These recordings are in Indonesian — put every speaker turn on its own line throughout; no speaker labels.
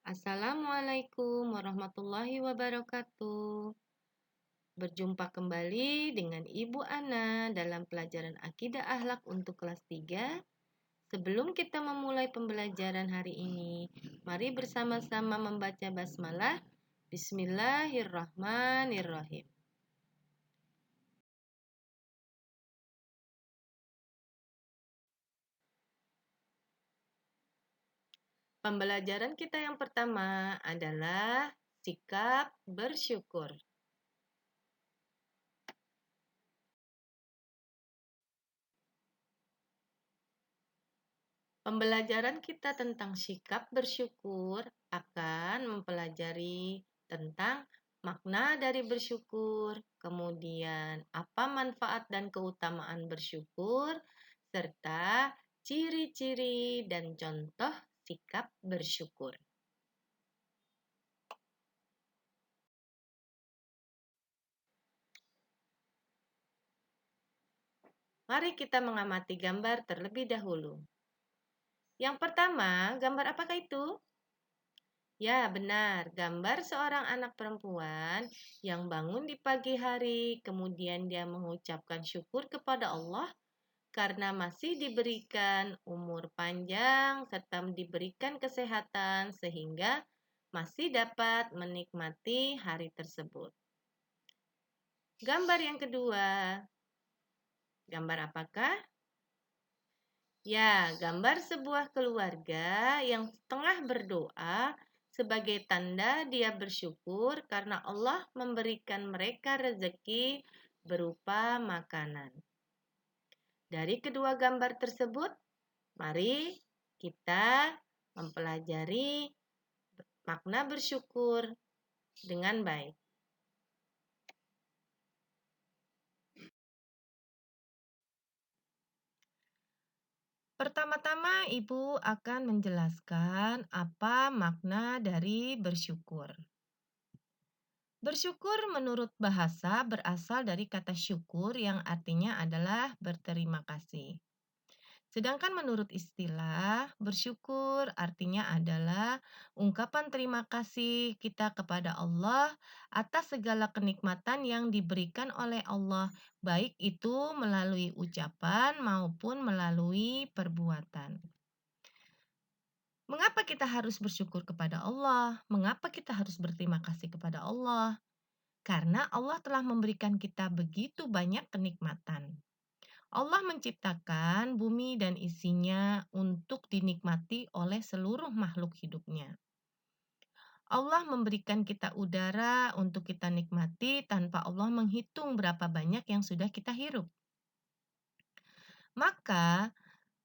Assalamualaikum warahmatullahi wabarakatuh. Berjumpa kembali dengan Ibu Ana dalam pelajaran Akidah Akhlak untuk kelas 3. Sebelum kita memulai pembelajaran hari ini, mari bersama-sama membaca basmalah. Bismillahirrahmanirrahim. Pembelajaran kita yang pertama adalah sikap bersyukur. Pembelajaran kita tentang sikap bersyukur akan mempelajari tentang makna dari bersyukur, kemudian apa manfaat dan keutamaan bersyukur, serta ciri-ciri dan contoh sikap bersyukur. Mari kita mengamati gambar terlebih dahulu. Yang pertama, gambar apakah itu? Ya, benar. Gambar seorang anak perempuan yang bangun di pagi hari, kemudian dia mengucapkan syukur kepada Allah karena masih diberikan umur panjang serta diberikan kesehatan sehingga masih dapat menikmati hari tersebut. Gambar yang kedua. Gambar apakah? Ya, gambar sebuah keluarga yang tengah berdoa sebagai tanda dia bersyukur karena Allah memberikan mereka rezeki berupa makanan. Dari kedua gambar tersebut, mari kita mempelajari makna bersyukur dengan baik. Pertama-tama, Ibu akan menjelaskan apa makna dari bersyukur. Bersyukur menurut bahasa berasal dari kata syukur yang artinya adalah berterima kasih. Sedangkan menurut istilah, bersyukur artinya adalah ungkapan terima kasih kita kepada Allah atas segala kenikmatan yang diberikan oleh Allah, baik itu melalui ucapan maupun melalui perbuatan. Mengapa kita harus bersyukur kepada Allah? Mengapa kita harus berterima kasih kepada Allah? Karena Allah telah memberikan kita begitu banyak kenikmatan. Allah menciptakan bumi dan isinya untuk dinikmati oleh seluruh makhluk hidupnya. Allah memberikan kita udara untuk kita nikmati tanpa Allah menghitung berapa banyak yang sudah kita hirup. Maka,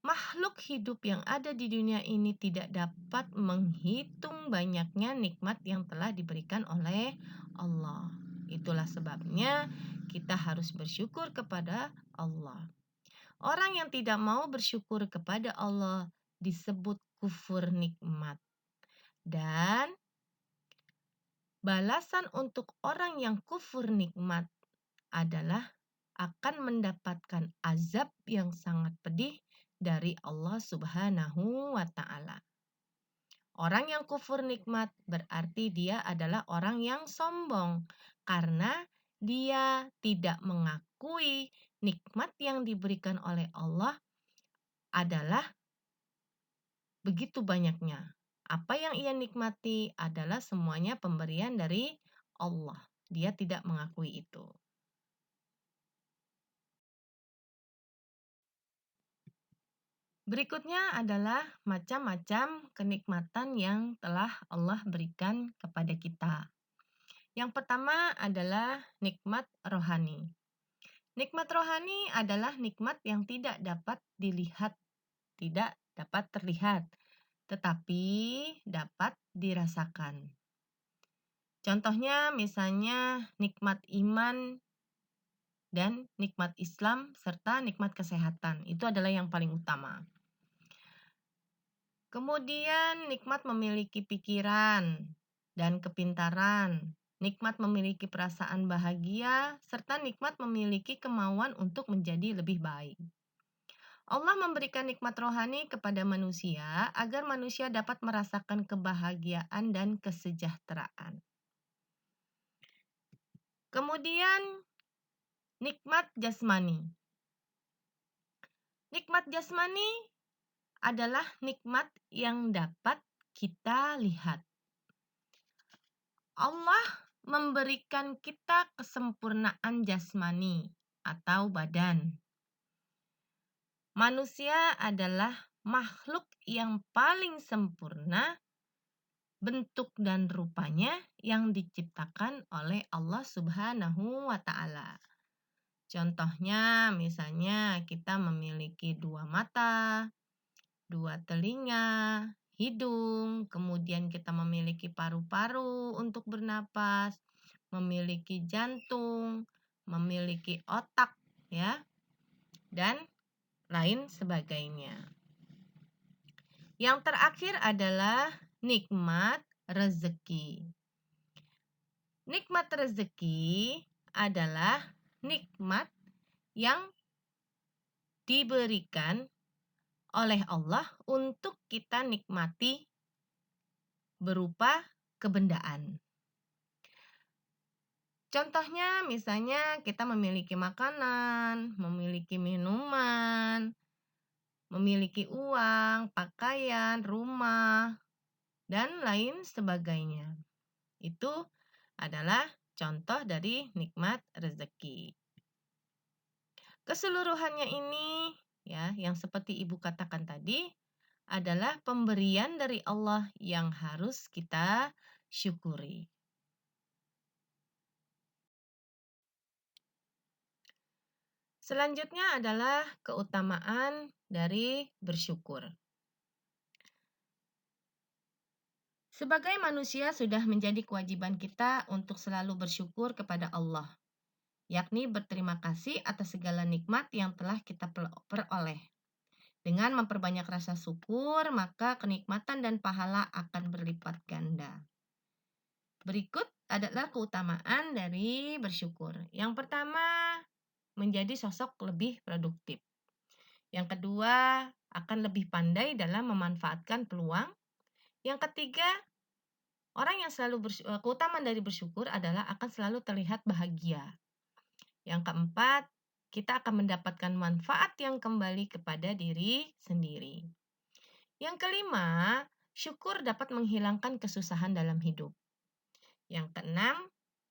makhluk hidup yang ada di dunia ini tidak dapat menghitung banyaknya nikmat yang telah diberikan oleh Allah. Itulah sebabnya kita harus bersyukur kepada Allah. Orang yang tidak mau bersyukur kepada Allah disebut kufur nikmat. Dan balasan untuk orang yang kufur nikmat adalah akan mendapatkan azab yang sangat pedih dari Allah Subhanahu wa Ta'ala. Orang yang kufur nikmat berarti dia adalah orang yang sombong karena dia tidak mengakui nikmat yang diberikan oleh Allah adalah begitu banyaknya. Apa yang ia nikmati adalah semuanya pemberian dari Allah. Dia tidak mengakui itu. Berikutnya adalah macam-macam kenikmatan yang telah Allah berikan kepada kita. Yang pertama adalah nikmat rohani. Nikmat rohani adalah nikmat yang tidak dapat dilihat, tidak dapat terlihat, tetapi dapat dirasakan. Contohnya misalnya nikmat iman dan nikmat Islam serta nikmat kesehatan. Itu adalah yang paling utama. Kemudian nikmat memiliki pikiran dan kepintaran, nikmat memiliki perasaan bahagia, serta nikmat memiliki kemauan untuk menjadi lebih baik. Allah memberikan nikmat rohani kepada manusia agar manusia dapat merasakan kebahagiaan dan kesejahteraan. Kemudian, nikmat jasmani. Nikmat jasmani adalah nikmat yang dapat kita lihat. Allah memberikan kita kesempurnaan jasmani atau badan. Manusia adalah makhluk yang paling sempurna bentuk dan rupanya yang diciptakan oleh Allah Subhanahu wa Ta'ala. Contohnya, misalnya kita memiliki 2 mata, 2 telinga, hidung, kemudian kita memiliki paru-paru untuk bernapas, memiliki jantung, memiliki otak, ya, dan lain sebagainya. Yang terakhir adalah nikmat rezeki. Nikmat rezeki adalah nikmat yang diberikan oleh Allah untuk kita nikmati berupa kebendaan. Contohnya misalnya kita memiliki makanan, memiliki minuman, memiliki uang, pakaian, rumah, dan lain sebagainya. Itu adalah contoh dari nikmat rezeki. Keseluruhannya ini, ya, yang seperti Ibu katakan tadi, adalah pemberian dari Allah yang harus kita syukuri. Selanjutnya adalah keutamaan dari bersyukur. Sebagai manusia sudah menjadi kewajiban kita untuk selalu bersyukur kepada Allah, yakni berterima kasih atas segala nikmat yang telah kita peroleh. Dengan memperbanyak rasa syukur, maka kenikmatan dan pahala akan berlipat ganda. Berikut adalah keutamaan dari bersyukur. Yang pertama, menjadi sosok lebih produktif. Yang kedua, akan lebih pandai dalam memanfaatkan peluang. Yang ketiga, orang yang selalu keutamaan dari bersyukur adalah akan selalu terlihat bahagia. Yang keempat, kita akan mendapatkan manfaat yang kembali kepada diri sendiri. Yang kelima, syukur dapat menghilangkan kesusahan dalam hidup. Yang keenam,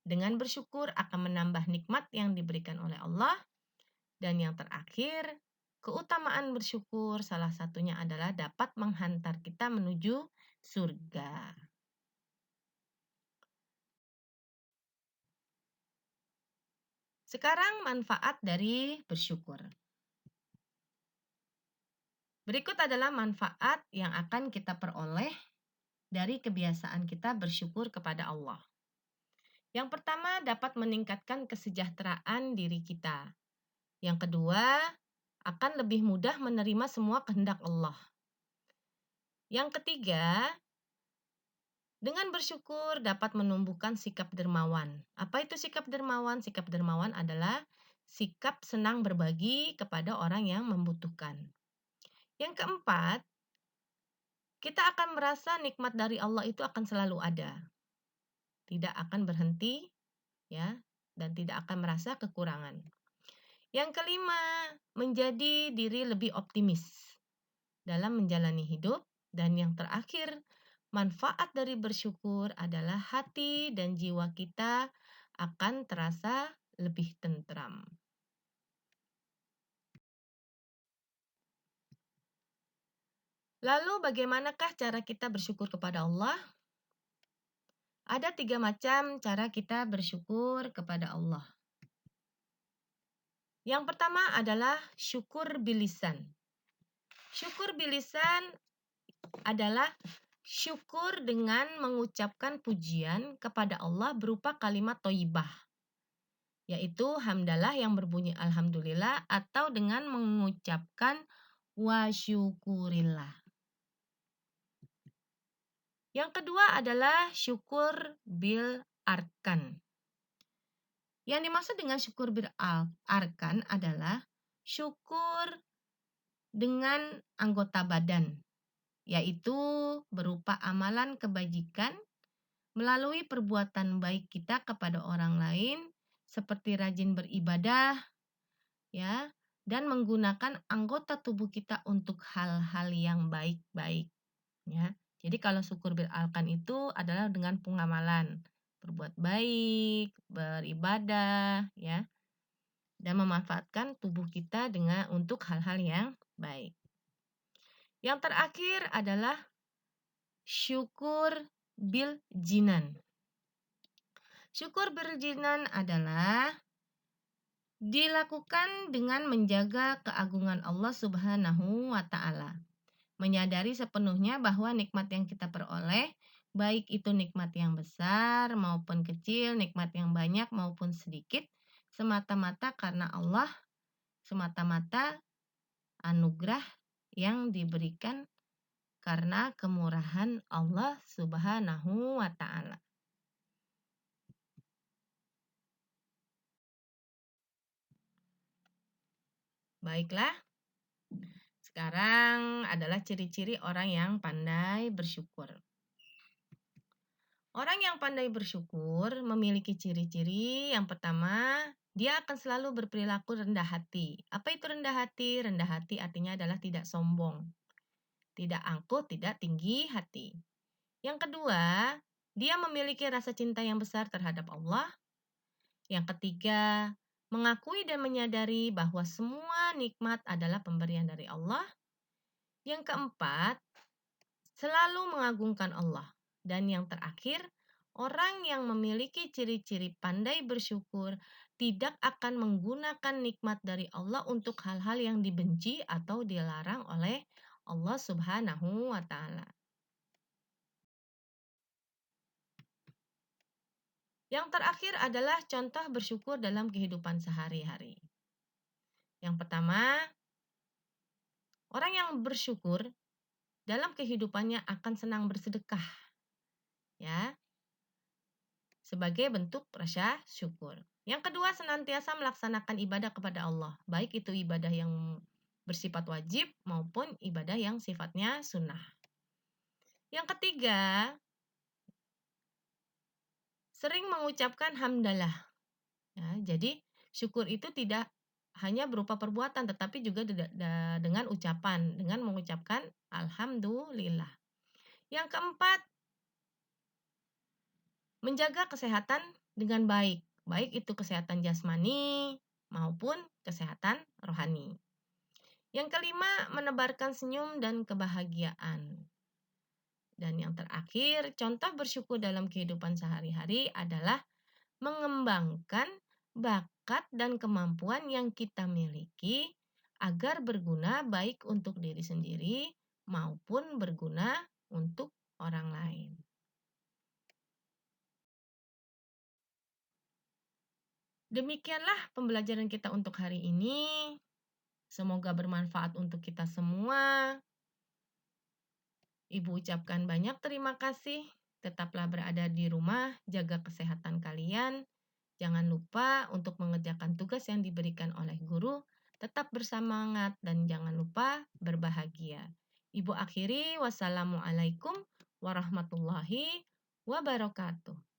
dengan bersyukur akan menambah nikmat yang diberikan oleh Allah. Dan yang terakhir, keutamaan bersyukur salah satunya adalah dapat menghantar kita menuju surga. Sekarang manfaat dari bersyukur. Berikut adalah manfaat yang akan kita peroleh dari kebiasaan kita bersyukur kepada Allah. Yang pertama, dapat meningkatkan kesejahteraan diri kita. Yang kedua, akan lebih mudah menerima semua kehendak Allah. Yang ketiga, dengan bersyukur dapat menumbuhkan sikap dermawan. Apa itu sikap dermawan? Sikap dermawan adalah sikap senang berbagi kepada orang yang membutuhkan. Yang keempat, kita akan merasa nikmat dari Allah itu akan selalu ada. Tidak akan berhenti, ya, dan tidak akan merasa kekurangan. Yang kelima, menjadi diri lebih optimis dalam menjalani hidup. Dan yang terakhir, manfaat dari bersyukur adalah hati dan jiwa kita akan terasa lebih tentram. Lalu bagaimanakah cara kita bersyukur kepada Allah? Ada 3 macam cara kita bersyukur kepada Allah. Yang pertama adalah syukur bilisan. Syukur bilisan adalah syukur dengan mengucapkan pujian kepada Allah berupa kalimat thayyibah, yaitu hamdalah yang berbunyi alhamdulillah atau dengan mengucapkan wa syukurillah. Yang kedua adalah syukur bil arkan. Yang dimaksud dengan syukur bil arkan adalah syukur dengan anggota badan, yaitu berupa amalan kebajikan melalui perbuatan baik kita kepada orang lain, seperti rajin beribadah, ya, dan menggunakan anggota tubuh kita untuk hal-hal yang baik-baik, ya. Jadi kalau syukur bil arkan itu adalah dengan pengamalan, berbuat baik, beribadah, ya, dan memanfaatkan tubuh kita dengan untuk hal-hal yang baik. Yang terakhir adalah syukur bil jinan. Syukur bil jinan adalah dilakukan dengan menjaga keagungan Allah Subhanahu wa taala. Menyadari sepenuhnya bahwa nikmat yang kita peroleh, baik itu nikmat yang besar maupun kecil, nikmat yang banyak maupun sedikit, semata-mata karena Allah, semata-mata anugerah yang diberikan karena kemurahan Allah Subhanahu wa taala. Baiklah, sekarang adalah ciri-ciri orang yang pandai bersyukur. Orang yang pandai bersyukur memiliki ciri-ciri. Yang pertama, dia akan selalu berperilaku rendah hati. Apa itu rendah hati? Rendah hati artinya adalah tidak sombong, tidak angkuh, tidak tinggi hati. Yang kedua, dia memiliki rasa cinta yang besar terhadap Allah. Yang ketiga, mengakui dan menyadari bahwa semua nikmat adalah pemberian dari Allah. Yang keempat, selalu mengagungkan Allah. Dan yang terakhir, orang yang memiliki ciri-ciri pandai bersyukur tidak akan menggunakan nikmat dari Allah untuk hal-hal yang dibenci atau dilarang oleh Allah Subhanahu wa taala. Yang terakhir adalah contoh bersyukur dalam kehidupan sehari-hari. Yang pertama, orang yang bersyukur dalam kehidupannya akan senang bersedekah, ya, sebagai bentuk rasa syukur. Yang kedua, senantiasa melaksanakan ibadah kepada Allah, baik itu ibadah yang bersifat wajib maupun ibadah yang sifatnya sunnah. Yang ketiga, sering mengucapkan hamdalah. Ya, jadi syukur itu tidak hanya berupa perbuatan, tetapi juga dengan ucapan, dengan mengucapkan alhamdulillah. Yang keempat, menjaga kesehatan dengan baik, baik itu kesehatan jasmani maupun kesehatan rohani. Yang kelima, menebarkan senyum dan kebahagiaan. Dan yang terakhir, contoh bersyukur dalam kehidupan sehari-hari adalah mengembangkan bakat dan kemampuan yang kita miliki agar berguna baik untuk diri sendiri maupun berguna untuk orang lain. Demikianlah pembelajaran kita untuk hari ini. Semoga bermanfaat untuk kita semua. Ibu ucapkan banyak terima kasih. Tetaplah berada di rumah, jaga kesehatan kalian. Jangan lupa untuk mengerjakan tugas yang diberikan oleh guru. Tetap bersemangat dan jangan lupa berbahagia. Ibu akhiri, wassalamualaikum warahmatullahi wabarakatuh.